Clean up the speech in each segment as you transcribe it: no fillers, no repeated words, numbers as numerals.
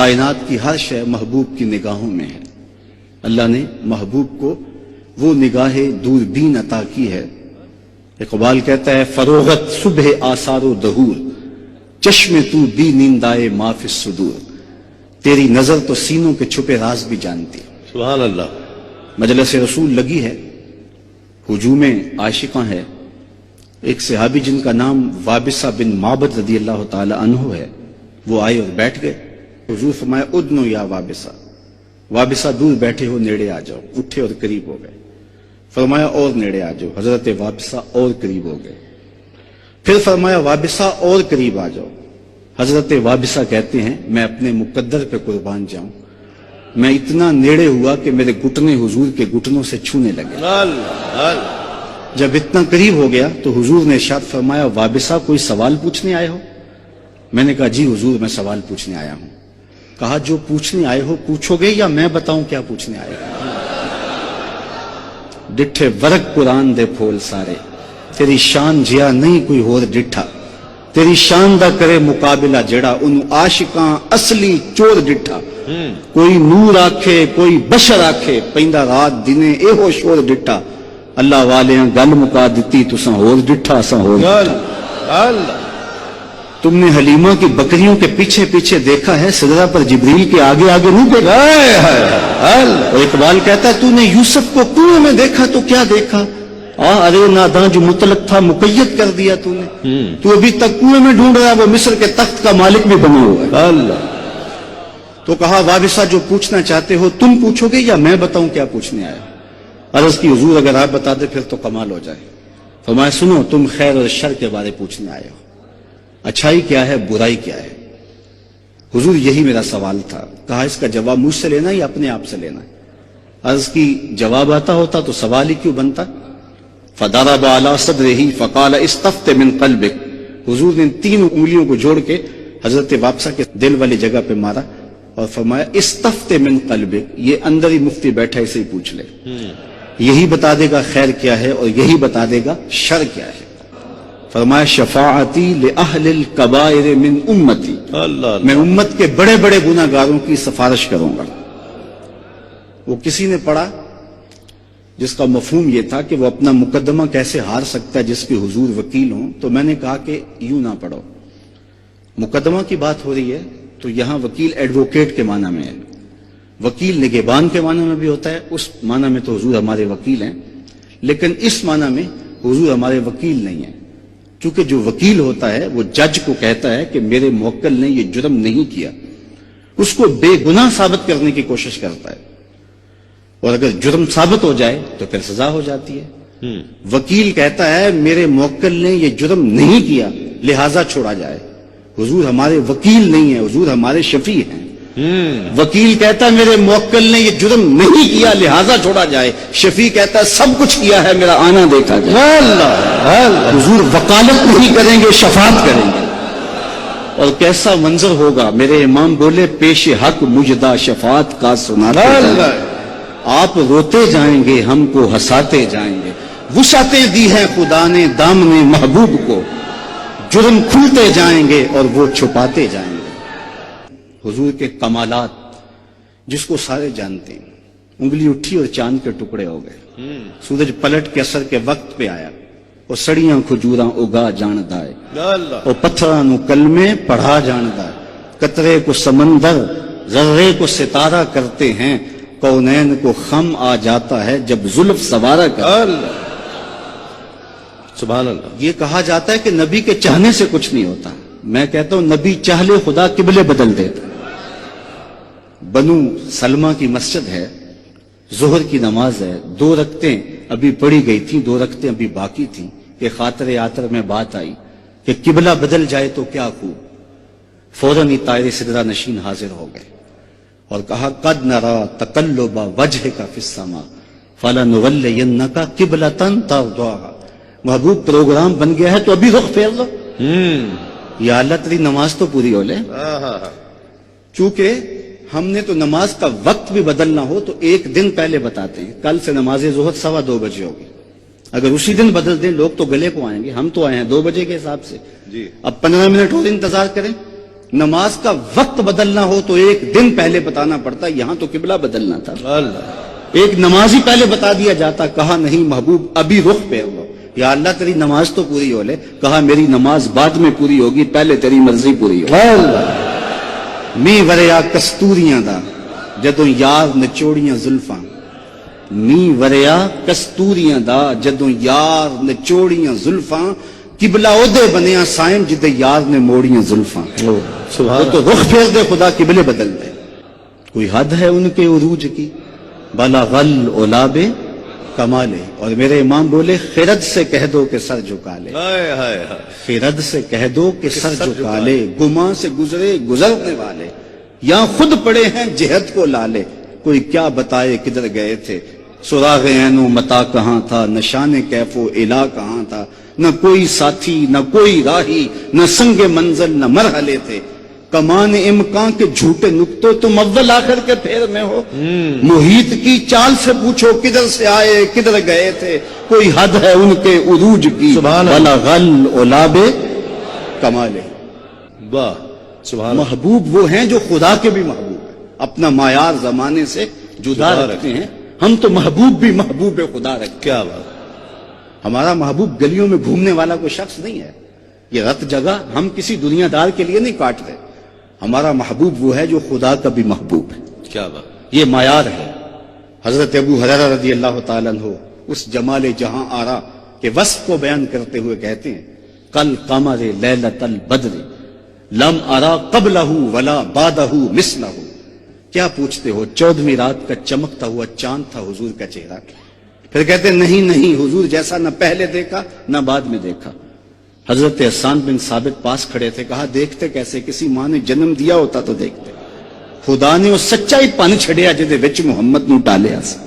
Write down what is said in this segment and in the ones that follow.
کائنات کی ہر شے محبوب کی نگاہوں میں ہے۔ اللہ نے محبوب کو وہ نگاہ دوربین عطا کی ہے۔ اقبال کہتا ہے فروغت صبح آثار و دہور، چشم تو بی نیندائے ما فی الصدور، تیری نظر تو سینوں کے چھپے راز بھی جانتی ہے۔ سبحان اللہ۔ مجلس رسول لگی ہے، ہجوم عاشقاں ہے۔ ایک صحابی جن کا نام وابصہ بن معبد رضی اللہ تعالی عنہ ہے، وہ آئے اور بیٹھ گئے۔ حضور فرمایا ادنو یا وابصہ، وابصہ دور بیٹھے ہو، نیڑے آ جاؤ۔ اٹھے اور قریب ہو گئے۔ فرمایا اور نیڑے آ جاؤ۔ حضرت وابصہ اور قریب ہو گئے۔ پھر فرمایا وابصہ اور قریب آ جاؤ۔ حضرت وابصہ کہتے ہیں میں اپنے مقدر پہ قربان جاؤں، میں اتنا نیڑے ہوا کہ میرے گھٹنے حضور کے گھٹنوں سے چھونے لگے۔ جب اتنا قریب ہو گیا تو حضور نے ارشاد فرمایا وابصہ کوئی سوال پوچھنے آئے ہو؟ میں نے کہا جی حضور میں سوال پوچھنے آیا ہوں۔ کہا جو پوچھنے آئے ہو پوچھو گے یا میں بتاؤں کیا پوچھنے آئے ہو؟ ڈٹھے ورق قرآن دے پھول سارے، تیری شان جیا نہیں کوئی ہور ڈٹھا، تیری شان دا کرے مقابلہ جڑا انہوں عاشقاں اصلی چور ڈٹھا۔ کوئی نور آکھے کوئی بشر آکھے، پیندہ رات دنے اے ہو شور ڈٹھا، اللہ والیاں گل مکا دیتی تساں ہور ڈٹھا اساں ہور ڈٹھا۔ تم نے حلیمہ کی بکریوں کے پیچھے پیچھے دیکھا ہے، سدرہ پر جبریل کے آگے آگے نہیں دیکھا۔ اور اقبال کہتا ہے تو نے یوسف کو کنویں میں دیکھا تو کیا دیکھا؟ ارے ناداں جو مطلق تھا مقید کر دیا تو نے، تو ابھی تک کنویں میں ڈھونڈ رہا ہے، وہ مصر کے تخت کا مالک بھی بنا ہوا ہے۔ تو کہا وابصہ جو پوچھنا چاہتے ہو تم پوچھو گے یا میں بتاؤں کیا پوچھنے آیا؟ عرض کی حضور اگر آپ بتا دیں پھر تو کمال ہو جائے۔ فرمایا سنو تم خیر اور شر کے بارے پوچھنے آئے ہو، اچھائی کیا ہے برائی کیا ہے؟ حضور یہی میرا سوال تھا۔ کہا اس کا جواب مجھ سے لینا یا اپنے آپ سے لینا؟ عرض کی جواب آتا ہوتا تو سوال ہی کیوں بنتا؟ فضرب علی صدرہ فقال استفت من قلبک، حضور نے 3 انگلیوں کو جوڑ کے حضرت وابصہ کے دل والی جگہ پہ مارا اور فرمایا استفت من قلبک، یہ اندر ہی مفتی بیٹھا اسے ہی پوچھ لے، یہی بتا دے گا خیر کیا ہے اور یہی بتا دے گا شر کیا ہے۔ فرمایا شفاعتی لأہل الکبائر من امتی، میں امت کے بڑے بڑے گناہ گاروں کی سفارش کروں گا۔ وہ کسی نے پڑھا جس کا مفہوم یہ تھا کہ وہ اپنا مقدمہ کیسے ہار سکتا ہے جس کے حضور وکیل ہوں، تو میں نے کہا کہ یوں نہ پڑھو، مقدمہ کی بات ہو رہی ہے تو یہاں وکیل ایڈوکیٹ کے معنی میں ہے، وکیل نگہبان کے معنی میں بھی ہوتا ہے، اس معنی میں تو حضور ہمارے وکیل ہیں، لیکن اس معنی میں حضور ہمارے وکیل نہیں ہیں، کیونکہ جو وکیل ہوتا ہے وہ جج کو کہتا ہے کہ میرے موکل نے یہ جرم نہیں کیا، اس کو بے گناہ ثابت کرنے کی کوشش کرتا ہے، اور اگر جرم ثابت ہو جائے تو پھر سزا ہو جاتی ہے۔ وکیل کہتا ہے میرے موکل نے یہ جرم نہیں کیا لہذا چھوڑا جائے۔ حضور ہمارے وکیل نہیں ہیں، حضور ہمارے شفیع ہیں۔ وکیل کہتا ہے میرے موکل نے یہ جرم نہیں کیا لہذا چھوڑا جائے، شفیع کہتا ہے سب کچھ کیا ہے میرا آنا دیکھا جائے۔ حضور وکالت نہیں کریں گے، شفاعت کریں گے۔ اور کیسا منظر ہوگا، میرے امام بولے پیش حق مجدہ شفاعت کا سناتے جائیں، آپ روتے جائیں گے ہم کو ہنساتے جائیں گے، وسعتیں دی ہیں خدا نے دامن محبوب کو، جرم کھلتے جائیں گے اور وہ چھپاتے جائیں گے۔ حضور کے کمالات جس کو سارے جانتے ہیں، انگلی اٹھی اور چاند کے ٹکڑے ہو گئے، سورج پلٹ کے اثر کے وقت پہ آیا، اور سڑیاں کھجوراں اگا جاندہ ہے، اور پتھراں نو کلمے پڑھا جاندہ ہے، قطرے کو سمندر ذرے کو ستارہ کرتے ہیں، کونین کو خم آ جاتا ہے جب زلف سوارا کرتا ہے۔ سبحان اللہ۔ یہ کہا جاتا ہے کہ نبی کے چاہنے سے کچھ نہیں ہوتا، میں کہتا ہوں نبی چاہ لے خدا قبلے بدل دیتا۔ بنو سلمہ کی مسجد ہے، ظہر کی نماز ہے، 2 رکعتیں ابھی پڑھی گئی تھیں، 2 رکعتیں ابھی باقی تھیں کہ خاطر آتر میں بات آئی کہ قبلہ بدل جائے تو کیا خوب، فوراً ہی طائر سدرہ نشین حاضر ہو گئے اور کہا قد نرا تقلب وجہک فی السماء فلنولینک قبلۃ ترضاها، محبوب پروگرام بن گیا ہے تو ابھی رخ پھیر لو، یا اللہ تیری نماز تو پوری ہو لے۔ چونکہ ہم نے تو نماز کا وقت بھی بدلنا ہو تو 1 دن پہلے بتاتے ہیں، کل سے نماز ظہر 2:15 بجے ہوگی، اگر اسی دن بدل دیں لوگ تو گلے کو آئیں گے، ہم تو آئے ہیں 2 بجے کے حساب سے، اب 15 منٹ اور انتظار کریں، نماز کا وقت بدلنا ہو تو ایک دن پہلے بتانا پڑتا، یہاں تو قبلہ بدلنا تھا، ایک نماز ہی پہلے بتا دیا جاتا، کہا نہیں محبوب ابھی رخ پھیر لو، یا اللہ تیری نماز تو پوری ہو لے، کہا میری نماز بعد میں پوری ہوگی، پہلے تیری مرضی پوری ہو۔ می وریا کستوریاں دا جدوں یار نچوڑیاں زلفاں، می وریا کستوریاں دا جدوں یار نچوڑیاں زلفاں، قبلہ اودے بنیا سائم جدے یار نے موڑیاں زلفاں۔ وہ تو رخ پھیر دے خدا قبلے بدل دے، کوئی حد ہے ان کے عروج کی، بلغ العلا کمالے۔ اور میرے امام بولے خرد سے کہہ دو کہ سر جھکا لے، خرد سے کہہ دو کہ سر جھکا لے، گماں سے گزرے گزرنے والے، یا خود پڑے ہیں جہد کو لالے، کوئی کیا بتائے کدھر گئے تھے، سراغ عین و متا کہاں تھا، نشان کیف و الا کہاں تھا، نہ کوئی ساتھی نہ کوئی راہی، نہ سنگ منزل نہ مرحلے تھے، کمان امکان کے جھوٹے نکتوں تم اول آخر کے پھیر میں ہو، محیط کی چال سے پوچھو کدھر سے آئے کدھر گئے تھے، کوئی حد ہے ان کے عروج کی، بلغ العلا کمالے۔ واہ سبحان۔ محبوب وہ ہیں جو خدا کے بھی محبوب ہیں، اپنا معیار زمانے سے جدا رکھتے ہیں، ہم تو محبوب بھی محبوب خدا رکھتے ہیں۔ کیا بات۔ ہمارا محبوب گلیوں میں گھومنے والا کوئی شخص نہیں ہے، یہ رت جگہ ہم کسی دنیا دار کے لیے نہیں کاٹتے، ہمارا محبوب وہ ہے جو خدا کا بھی محبوب ہے۔ کیا بات۔ یہ معیار ہے۔ حضرت ابو ہریرہ رضی اللہ تعالیٰ عنہ اس جمال جہاں آرا کے وصف کو بیان کرتے ہوئے کہتے ہیں، کل قمر لیلۃ البدر لم ارا قبلہ ولا بعدہ مثلہ۔ کیا پوچھتے ہو، 14ویں رات کا چمکتا ہوا چاند تھا حضور کا چہرہ، پھر کہتے ہیں نہیں حضور جیسا نہ پہلے دیکھا نہ بعد میں دیکھا۔ حضرت حسان بن ثابت پاس کھڑے تھے، کہا دیکھتے کیسے، کسی ماں نے جنم دیا ہوتا تو دیکھتے، خدا نے وہ سچائی پن چھڑیا جدے وچ محمد نو ٹالیا سی،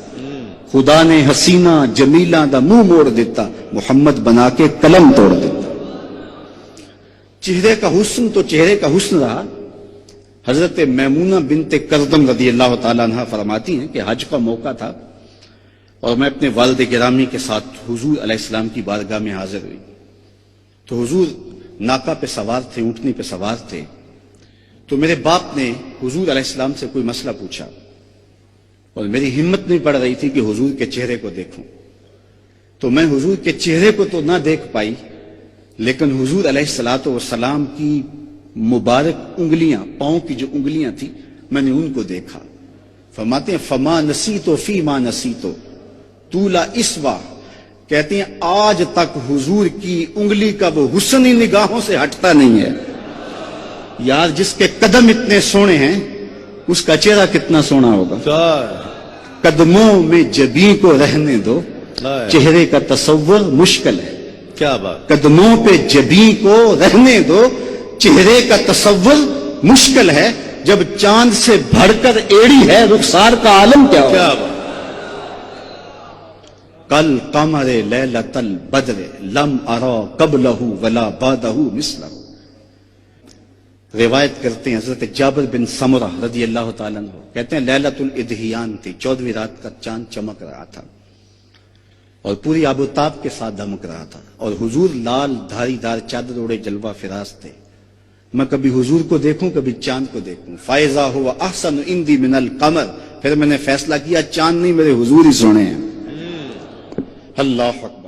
خدا نے حسینہ جمیلہ دا منہ موڑ دیتا، محمد بنا کے قلم توڑ دیتا۔ چہرے کا حسن تو چہرے کا حسن رہا۔ حضرت میمونہ بنت کردم رضی اللہ تعالیٰ عنہ فرماتی ہیں کہ حج کا موقع تھا اور میں اپنے والد گرامی کے ساتھ حضور علیہ السلام کی بارگاہ میں حاضر ہوئی، تو حضور ناکا پہ سوار تھے، اونٹنی پہ سوار تھے، تو میرے باپ نے حضور علیہ السلام سے کوئی مسئلہ پوچھا اور میری ہمت نہیں پڑ رہی تھی کہ حضور کے چہرے کو دیکھوں، تو میں حضور کے چہرے کو تو نہ دیکھ پائی، لیکن حضور علیہ الصلوۃ والسلام کی مبارک انگلیاں، پاؤں کی جو انگلیاں تھیں، میں نے ان کو دیکھا۔ فرماتے ہیں فما نسیتو فی ما نسیتو طول اسوا، کہتے ہیں آج تک حضور کی انگلی کا وہ حسن ہی نگاہوں سے ہٹتا نہیں ہے۔ یار جس کے قدم اتنے سونے ہیں اس کا چہرہ کتنا سونا ہوگا۔ قدموں میں جبیں کو رہنے دو، چہرے کا تصور مشکل ہے۔ کیا بات۔ قدموں پہ جبیں کو رہنے دو، چہرے کا تصور مشکل ہے، جب چاند سے بڑھ کر ایڑی ہے رخسار کا عالم کیا ہوگا۔ کیا بات۔ کل قمر لیلۃ البدر لم ارا قبلہ ولا بعدہ مثلہ۔ روایت کرتے ہیں حضرت جابر بن سمرہ رضی اللہ تعالیٰ عنہ کہتے ہیں لیلۃ الادھیان تھی، 14ویں رات کا چاند چمک رہا تھا اور پوری آب و تاب کے ساتھ دمک رہا تھا، اور حضور لال دھاری دار چادر اوڑے جلوہ فراز تھے۔ میں کبھی حضور کو دیکھوں کبھی چاند کو دیکھوں، فائزہ ہوا احسن عندی من القمر، پھر میں نے فیصلہ کیا چاند نہیں میرے حضور ہی سونے ہیں۔ اللہ اکبر۔